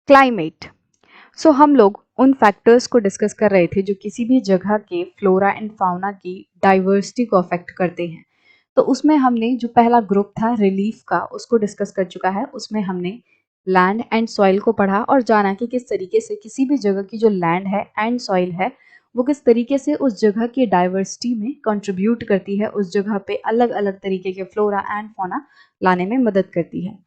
Climate. सो हम लोग उन फैक्टर्स को डिस्कस कर रहे थे जो किसी भी जगह के फ्लोरा एंड फाउना की डाइवर्सिटी को अफेक्ट करते हैं। तो उसमें हमने जो पहला ग्रुप था रिलीफ का उसको डिस्कस कर चुका है। उसमें हमने लैंड एंड सॉइल को पढ़ा और जाना कि किस तरीके से किसी भी जगह की जो लैंड है एंड सॉइल है वो किस तरीके से उस जगह की डाइवर्सिटी में कंट्रीब्यूट करती है, उस जगह पे अलग अलग तरीके के फ्लोरा एंड फौना लाने में मदद करती है।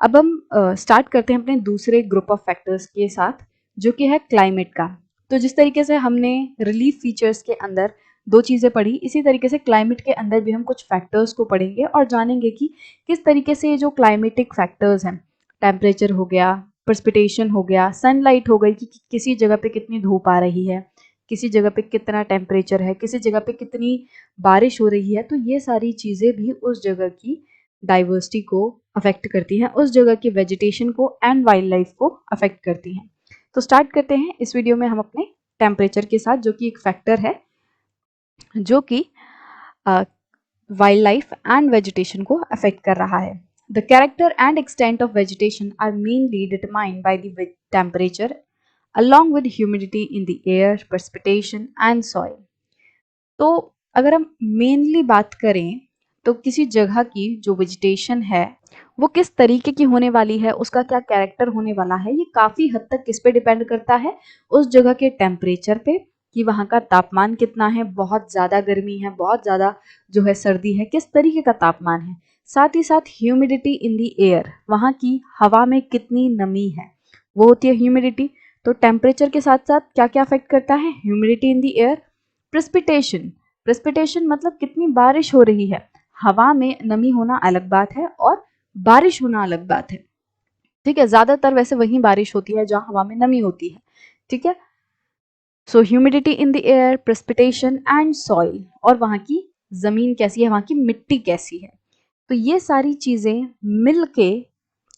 अब हम स्टार्ट करते हैं अपने दूसरे ग्रुप ऑफ फैक्टर्स के साथ जो कि है क्लाइमेट का। तो जिस तरीके से हमने रिलीफ फीचर्स के अंदर दो चीज़ें पढ़ी, इसी तरीके से क्लाइमेट के अंदर भी हम कुछ फैक्टर्स को पढ़ेंगे और जानेंगे कि किस तरीके से ये जो क्लाइमेटिक फैक्टर्स हैं, टेम्परेचर हो गया, प्रेसिपिटेशन हो गया, सनलाइट हो गई कि किसी जगह पे कितनी धूप आ रही है, किसी जगह पे कितना टेम्परेचर है, किसी जगह पे कितनी बारिश हो रही है, तो ये सारी चीज़ें भी उस जगह की डाइवर्सिटी को अफेक्ट करती हैं, उस जगह की वेजिटेशन को एंड वाइल्ड लाइफ को अफेक्ट करती हैं। तो स्टार्ट करते हैं इस वीडियो में हम अपने टेम्परेचर के साथ, जो कि एक फैक्टर है जो कि वाइल्ड लाइफ एंड वेजिटेशन को अफेक्ट कर रहा है। The character and extent of vegetation are mainly determined by the temperature along with humidity in the air, precipitation and soil। तो अगर हम मेनली बात करें तो किसी जगह की जो वेजिटेशन है वो किस तरीके की होने वाली है, उसका क्या कैरेक्टर होने वाला है, ये काफ़ी हद तक किस पे डिपेंड करता है, उस जगह के टेम्परेचर पे कि वहाँ का तापमान कितना है, बहुत ज़्यादा गर्मी है, बहुत ज़्यादा जो है सर्दी है, किस तरीके का तापमान है। साथ ही साथ ह्यूमिडिटी इन दी एयर, वहाँ की हवा में कितनी नमी है, वो होती है ह्यूमिडिटी। तो टेम्परेचर के साथ साथ क्या क्या अफेक्ट करता है, humidity in the air, precipitation. Precipitation मतलब कितनी बारिश हो रही है, हवा में नमी होना अलग बात है और बारिश होना अलग बात है। ठीक है, ज्यादातर वैसे वही बारिश होती है जहां हवा में नमी होती है। ठीक है, so humidity in the air, precipitation and soil, और वहां की जमीन कैसी है, वहां की मिट्टी कैसी है। तो ये सारी चीजें मिलके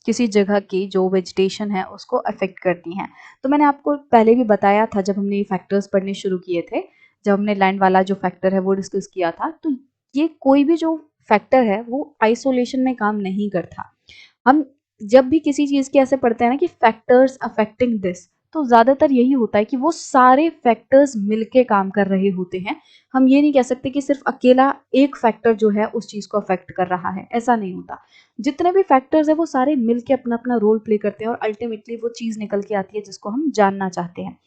किसी जगह की जो वेजिटेशन है उसको अफेक्ट करती हैं। तो मैंने आपको पहले भी बताया था जब हमने ये फैक्टर्स पढ़ने शुरू किए थे, जब हमने लैंड वाला जो फैक्टर है वो डिस्कस किया था, तो ये कोई भी जो फैक्टर है वो आइसोलेशन में काम नहीं करता। हम जब भी किसी चीज़ के ऐसे पढ़ते हैं ना कि फैक्टर्स अफेक्टिंग दिस, तो ज़्यादातर यही होता है कि वो सारे फैक्टर्स मिलके काम कर रहे होते हैं। हम ये नहीं कह सकते कि सिर्फ अकेला एक फैक्टर जो है उस चीज़ को अफेक्ट कर रहा है, ऐसा नहीं होता। जितने भी फैक्टर्स है वो सारे मिलके अपना अपना रोल प्ले करते हैं और अल्टीमेटली वो चीज़ निकल के आती है जिसको हम जानना चाहते हैं।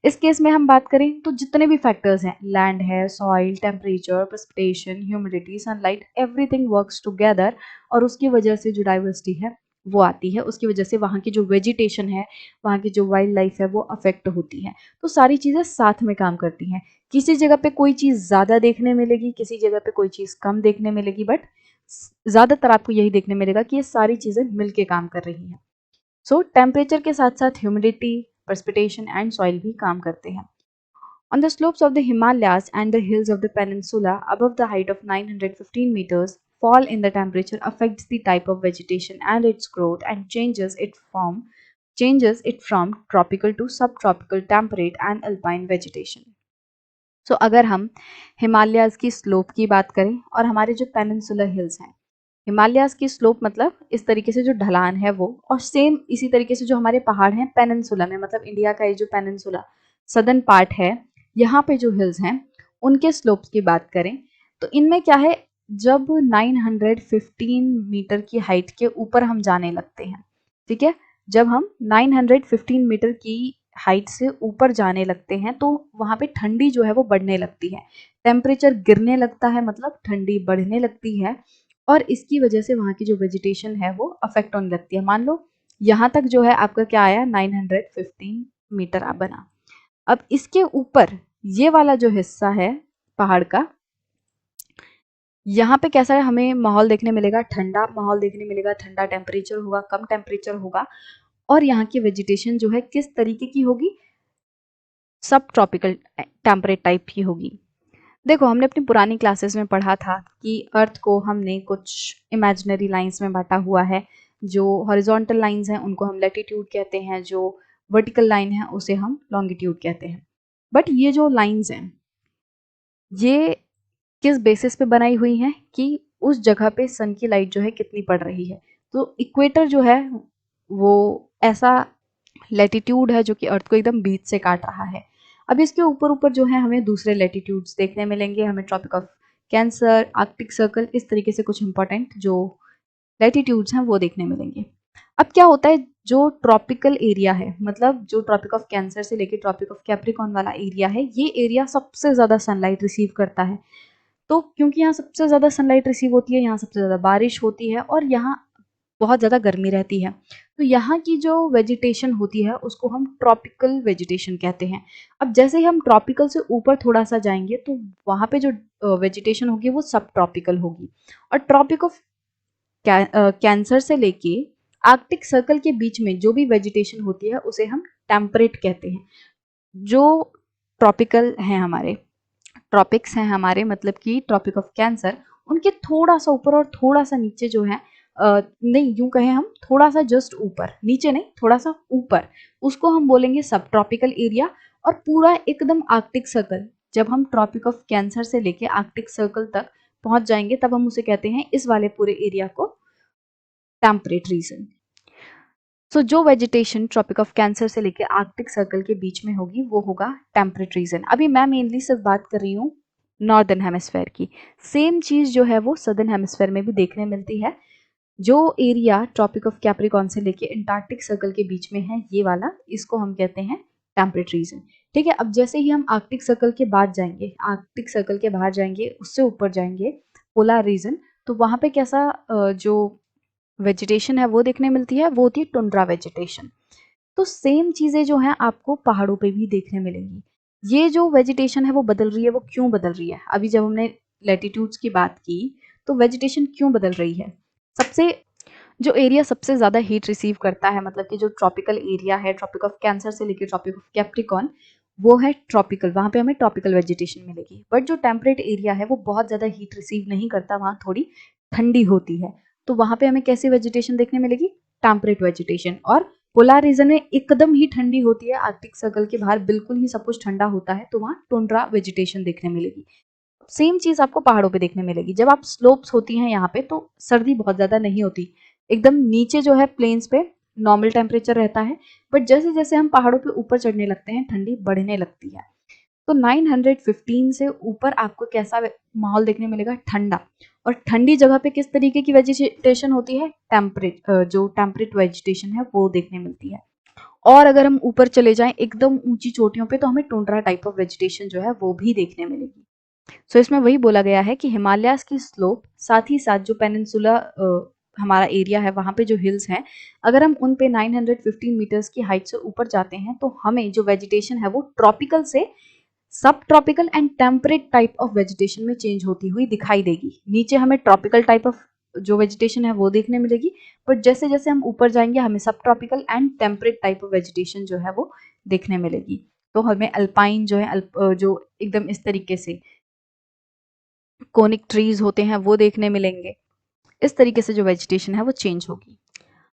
इस केस में हम बात करें तो जितने भी फैक्टर्स हैं, लैंड है, soil, temperature, precipitation, humidity, sunlight, everything works together, और उसकी वजह से जो डाइवर्सिटी है वो आती है, उसकी वजह से वहाँ की जो वेजिटेशन है, वहाँ की जो वाइल्ड लाइफ है वो अफेक्ट होती है। तो सारी चीज़ें साथ में काम करती हैं। किसी जगह पे कोई चीज़ ज़्यादा देखने मिलेगी, किसी जगह पे कोई चीज़ कम देखने मिलेगी, बट ज़्यादातर आपको यही देखने मिलेगा कि ये सारी चीज़ें मिलके काम कर रही हैं। सो टेम्परेचर के साथ साथ ह्यूमिडिटी, प्रेसिपिटेशन एंड सॉइल भी काम करते हैं। On the slopes of the Himalayas and the hills of the peninsula above the height of 915 meters, fall in the temperature affects the type of vegetation and its growth and changes it from tropical to subtropical, temperate and alpine vegetation. So अगर हम हिमालयाज की slope की बात करें और हमारे जो peninsular hills हैं, हिमालयाज की स्लोप मतलब इस तरीके से जो ढलान है वो, और सेम इसी तरीके से जो हमारे पहाड़ हैं पेनिनसुला में, मतलब इंडिया का ये जो पेनिनसुला सदर्न पार्ट है, यहाँ पे जो हिल्स हैं उनके स्लोप्स की बात करें तो इनमें क्या है, जब 915 मीटर की हाइट के ऊपर हम जाने लगते हैं, ठीक है, जब हम 915 मीटर की हाइट से ऊपर जाने लगते हैं तो वहाँ पे ठंडी जो है वो बढ़ने लगती है, टेम्परेचर गिरने लगता है, मतलब ठंडी बढ़ने लगती है, और इसकी वजह से वहाँ की जो वेजिटेशन है वो अफेक्ट होने लगती है। मान लो यहाँ तक जो है आपका क्या आया, 915 मीटर बना। अब इसके ऊपर ये वाला जो हिस्सा है पहाड़ का, यहाँ पे कैसा है, हमें माहौल देखने मिलेगा, ठंडा माहौल देखने मिलेगा, ठंडा टेम्परेचर होगा, कम टेम्परेचर होगा, और यहाँ की वेजिटेशन जो है किस तरीके की होगी, सब ट्रॉपिकल टेम्परेट टाइप की होगी। देखो हमने अपनी पुरानी क्लासेस में पढ़ा था कि अर्थ को हमने कुछ इमेजिनरी लाइंस में बांटा हुआ है। जो हॉरिजॉन्टल लाइंस हैं उनको हम लैटिट्यूड कहते हैं, जो वर्टिकल लाइन है उसे हम लॉन्गिट्यूड कहते हैं। बट ये जो लाइंस हैं ये किस बेसिस पे बनाई हुई हैं कि उस जगह पे सन की लाइट जो है कितनी पड़ रही है। तो इक्वेटर जो है वो ऐसा लैटिट्यूड है जो कि अर्थ को एकदम बीच से काट रहा है। अब इसके ऊपर ऊपर जो है हमें दूसरे लैटिट्यूड्स देखने मिलेंगे, हमें tropic of Cancer, Arctic circle, इस तरीके से कुछ इंपॉर्टेंट जो लैटिट्यूड्स हैं वो देखने मिलेंगे। अब क्या होता है, जो ट्रॉपिकल एरिया है, मतलब जो ट्रॉपिक ऑफ कैंसर से लेकर ट्रॉपिक ऑफ कैप्रिकॉर्न वाला एरिया है, ये एरिया सबसे ज़्यादा सनलाइट रिसीव करता है। तो क्योंकि यहाँ सबसे ज़्यादा सनलाइट रिसीव होती है, यहाँ सबसे ज़्यादा बारिश होती है और यहाँ बहुत ज़्यादा गर्मी रहती है, तो यहाँ की जो वेजिटेशन होती है उसको हम ट्रॉपिकल वेजिटेशन कहते हैं। अब जैसे ही हम ट्रॉपिकल से ऊपर थोड़ा सा जाएंगे तो वहाँ पे जो वेजिटेशन होगी वो सब ट्रॉपिकल होगी। और ट्रॉपिक ऑफ कैंसर से लेके आर्कटिक सर्कल के बीच में जो भी वेजिटेशन होती है उसे हम टेम्परेट कहते हैं। जो ट्रॉपिकल हैं हमारे, ट्रॉपिक्स हैं हमारे, मतलब कि ट्रॉपिक ऑफ कैंसर, उनके थोड़ा सा ऊपर और थोड़ा सा नीचे जो है, नहीं यूं कहें हम, थोड़ा सा जस्ट ऊपर, नीचे नहीं थोड़ा सा ऊपर, उसको हम बोलेंगे सब ट्रॉपिकल एरिया। और पूरा एकदम आर्कटिक सर्कल, जब हम ट्रॉपिक ऑफ कैंसर से लेके आर्कटिक सर्कल तक पहुंच जाएंगे तब हम उसे कहते हैं, इस वाले पूरे एरिया को, टेम्परेट रीजन। सो जो वेजिटेशन ट्रॉपिक ऑफ कैंसर से लेकर आर्कटिक सर्कल के बीच में होगी वो होगा टेम्परेट रीजन। अभी मैं मेनली सिर्फ बात कर रही हूँ नॉर्दर्न हेमिस्फेयर की। सेम चीज जो है वो सदर्न हेमिस्फेयर में भी देखने मिलती है। जो एरिया ट्रॉपिक ऑफ कैप्रिकॉर्न से लेके अंटार्कटिक सर्कल के बीच में है, ये वाला, इसको हम कहते हैं टेम्परेट रीजन। ठीक है, अब जैसे ही हम आर्कटिक सर्कल के बाद जाएंगे, आर्कटिक सर्कल के बाहर जाएंगे, उससे ऊपर जाएंगे पोलर रीजन, तो वहां पे कैसा जो वेजिटेशन है वो देखने मिलती है, वो होती है टुंड्रा वेजिटेशन। तो सेम चीजें जो हैं आपको पहाड़ों पे भी देखने मिलेंगी। ये जो वेजिटेशन है वो बदल रही है, वो क्यों बदल रही है? अभी जब हमने लैटिट्यूड्स की बात की तो वेजिटेशन क्यों बदल रही है? सबसे जो एरिया सबसे ज्यादा हीट रिसीव करता है, मतलब कि जो ट्रॉपिकल एरिया है, ट्रॉपिक ऑफ कैंसर से लेकर ट्रॉपिक ऑफ कैप्रिकॉर्न, वो है ट्रॉपिकल, वहां पे हमें ट्रॉपिकल वेजिटेशन मिलेगी। बट जो टेम्परेट एरिया है वो बहुत ज्यादा हीट रिसीव नहीं करता, वहां थोड़ी ठंडी होती है, तो वहां पे हमें कैसी वेजिटेशन देखने मिलेगी? Temperate vegetation. और पोलर रीजन में एकदम ही ठंडी होती है, आर्कटिक सर्कल के बाहर बिल्कुल ही सब कुछ ठंडा होता है, तो वहां टुंड्रा वेजिटेशन देखने मिलेगी। सेम चीज आपको पहाड़ों पे देखने मिलेगी। जब आप स्लोप्स होती हैं यहाँ पे तो सर्दी बहुत ज्यादा नहीं होती, एकदम नीचे जो है प्लेन्स पे नॉर्मल टेम्परेचर रहता है। बट जैसे जैसे हम पहाड़ों पे ऊपर चढ़ने लगते हैं ठंडी बढ़ने लगती है। तो 915 से ऊपर आपको कैसा माहौल देखने मिलेगा? ठंडा। और ठंडी जगह पे किस तरीके की वेजिटेशन होती है? जो टेम्परेट वेजिटेशन है वो देखने मिलती है। और अगर हम ऊपर चले जाएं एकदम ऊंची चोटियों पे तो हमें टुंड्रा टाइप ऑफ वेजिटेशन जो है वो भी देखने मिलेगी। सो इसमें वही बोला गया है कि हिमालयाज की स्लोप, साथ ही साथ जो पेनिनसुला हमारा एरिया है, वहां पे जो हिल्स हैं, अगर हम उन पे 915 मीटर्स की हाइट से ऊपर जाते हैं तो हमें जो वेजिटेशन है वो ट्रॉपिकल से सब tropical and temperate type of vegetation में चेंज होती हुई दिखाई देगी। नीचे हमें ट्रॉपिकल टाइप ऑफ जो वेजिटेशन है वो देखने मिलेगी, बट जैसे जैसे हम ऊपर जाएंगे हमें सब tropical and temperate type of vegetation जो है वो देखने मिलेगी। तो हमें अल्पाइन जो है, जो एकदम इस तरीके से कोनिक ट्रीज होते हैं वो देखने मिलेंगे। इस तरीके से जो वेजिटेशन है वो चेंज होगी।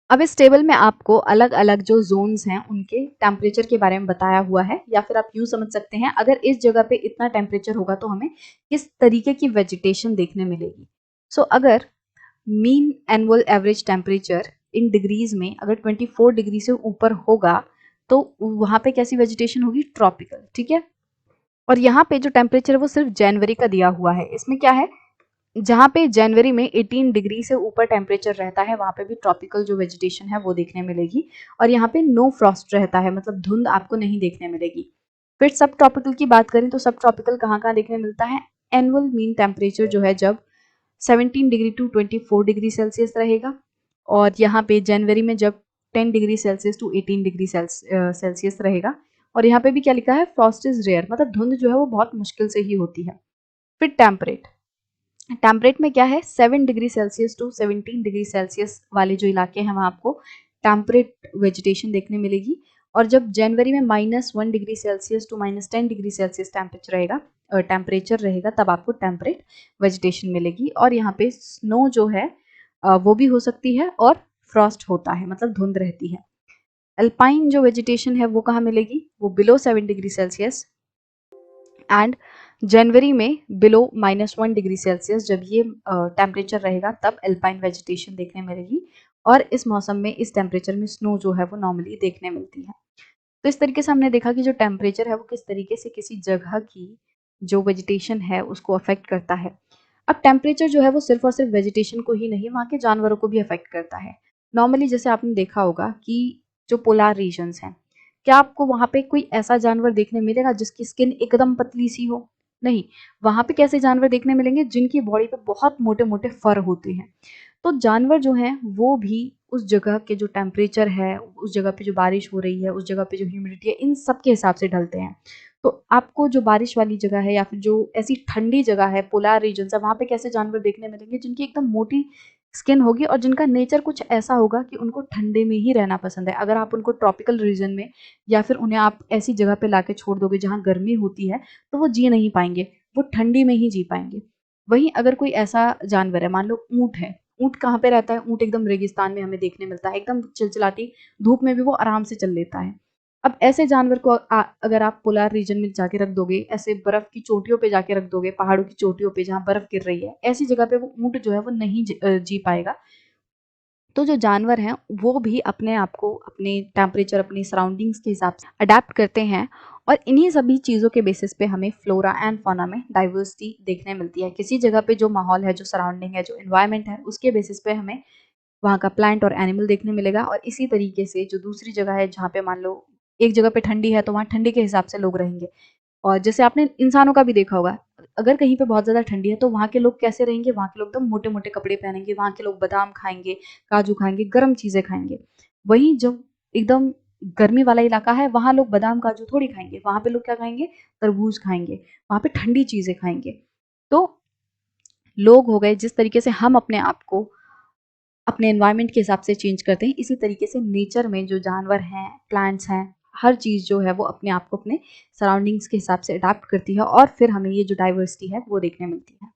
अब इस टेबल में आपको अलग अलग जो जोन्स हैं उनके टेम्परेचर के बारे में बताया हुआ है, या फिर आप यूं समझ सकते हैं, अगर इस जगह पे इतना टेम्परेचर होगा तो हमें किस तरीके की वेजिटेशन देखने मिलेगी। सो अगर mean annual average temperature in degrees में अगर 24 डिग्री से ऊपर होगा तो वहां पे कैसी वेजिटेशन होगी? ट्रॉपिकल। ठीक है, और यहाँ पे जो टेम्परेचर है वो सिर्फ जनवरी का दिया हुआ है। इसमें क्या है, जहाँ पे जनवरी में 18 डिग्री से ऊपर टेम्परेचर रहता है वहाँ पे भी ट्रॉपिकल जो वेजिटेशन है वो देखने मिलेगी। और यहाँ पे नो फ्रॉस्ट रहता है, मतलब धुंध आपको नहीं देखने मिलेगी। फिर सब ट्रॉपिकल की बात करें तो सब ट्रॉपिकल कहाँ कहाँ देखने मिलता है? एनुअल मीन टेम्परेचर जो है जब 17 डिग्री टू 24 डिग्री सेल्सियस रहेगा, और यहाँ पे जनवरी में जब 10 degree Celsius to 18 degree Celsius रहेगा। और यहाँ पे भी क्या लिखा है? फ्रॉस्ट इज रेयर, मतलब धुंध जो है वो बहुत मुश्किल से ही होती है। फिर टेम्परेट, टेम्परेट में क्या है? 7 degree Celsius to 17 degree Celsius वाले जो इलाके हैं वहाँ आपको टेम्परेट वेजिटेशन देखने मिलेगी। और जब जनवरी में -1 degree Celsius to -10 degree Celsius temperature रहेगा तब आपको टेम्परेट वेजिटेशन मिलेगी। और यहाँ पे स्नो जो है वो भी हो सकती है और फ्रॉस्ट होता है, मतलब धुंध रहती है। अल्पाइन जो वेजिटेशन है वो कहाँ मिलेगी? वो बिलो 7 डिग्री सेल्सियस एंड जनवरी में बिलो -1 डिग्री सेल्सियस जब ये टेम्परेचर रहेगा तब एल्पाइन वेजिटेशन देखने मिलेगी। और इस मौसम में इस टेम्परेचर में स्नो जो है वो नॉर्मली देखने मिलती है। तो इस तरीके से हमने देखा कि जो टेम्परेचर है वो किस तरीके से किसी जगह की जो वेजिटेशन है उसको अफेक्ट करता है। अब टेम्परेचर जो है वो सिर्फ और सिर्फ वेजिटेशन को ही नहीं, वहाँ के जानवरों को भी अफेक्ट करता है। नॉर्मली जैसे आपने देखा होगा कि जो पोलार रीजन्स हैं, क्या आपको वहाँ पे कोई ऐसा जानवर देखने मिलेगा जिसकी स्किन एकदम पतली सी हो? नहीं, वहाँ पे कैसे जानवर देखने मिलेंगे जिनकी बॉडी पे बहुत मोटे मोटे फर होते हैं। तो जानवर जो हैं वो भी उस जगह के जो टेम्परेचर है, उस जगह पे जो बारिश हो रही है, उस जगह पे जो ह्यूमिडिटी है, इन सब के हिसाब से ढलते हैं। तो आपको जो बारिश वाली जगह है या फिर जो ऐसी ठंडी जगह है, पोलर रीजन्स है, वहाँ पे कैसे जानवर देखने मिलेंगे जिनकी एकदम मोटी स्किन होगी और जिनका नेचर कुछ ऐसा होगा कि उनको ठंडे में ही रहना पसंद है। अगर आप उनको ट्रॉपिकल रीजन में या फिर उन्हें आप ऐसी जगह पे लाके छोड़ दोगे जहाँ गर्मी होती है, तो वो जी नहीं पाएँगे, वो ठंडी में ही जी पाएँगे। वहीं अगर कोई ऐसा जानवर है, मान लो ऊँट है, ऊँट कहाँ पे रहता है? ऊँट एकदम रेगिस्तान में हमें देखने मिलता है, एकदम चिलचिलाती धूप में भी वो आराम से चल लेता है। अब ऐसे जानवर को अगर आप पोलर रीजन में जाके रख दोगे, ऐसे बर्फ की चोटियों पे जाके रख दोगे, पहाड़ों की चोटियों पे जहाँ बर्फ गिर रही है, ऐसी जगह पे वो ऊँट जो है वो नहीं जी पाएगा। तो जो जानवर हैं वो भी अपने आप को अपने टेम्परेचर, अपनी सराउंडिंग्स के हिसाब से अडैप्ट करते हैं और इन्हीं सभी चीज़ों के बेसिस पे हमें फ्लोरा एंड फौना में डाइवर्सिटी देखने मिलती है। किसी जगह पे जो माहौल है, जो सराउंडिंग है, जो एनवायरनमेंट है, उसके बेसिस पे हमें वहाँ का प्लांट और एनिमल देखने मिलेगा और इसी तरीके से जो दूसरी जगह है जहाँ पे मान लो एक जगह पे ठंडी है तो वहाँ ठंडी के हिसाब से लोग रहेंगे। और जैसे आपने इंसानों का भी देखा होगा, अगर कहीं पे बहुत ज़्यादा ठंडी है तो वहाँ के लोग कैसे रहेंगे? वहाँ के लोग एकदम मोटे-मोटे कपड़े पहनेंगे, वहाँ के लोग बादाम खाएँगे, काजू खाएँगे, गर्म चीज़ें खाएँगे। वहीं जब एकदम गर्मी वाला इलाका है, वहाँ लोग बादाम, काजू थोड़ी खाएँगे, वहाँ पे लोग क्या खाएँगे? तरबूज खाएँगे, वहाँ पे ठंडी चीज़ें खाएँगे। तो लोग हो गए, जिस तरीके से हम अपने आप को अपने एनवायरनमेंट के हिसाब से चेंज करते हैं, इसी तरीके से नेचर में जो जानवर हैं, प्लांट्स हैं, हर चीज़ जो है वो अपने आप को अपने सराउंडिंग्स के हिसाब से अडैप्ट करती है और फिर हमें ये जो डाइवर्सिटी है वो देखने मिलती है।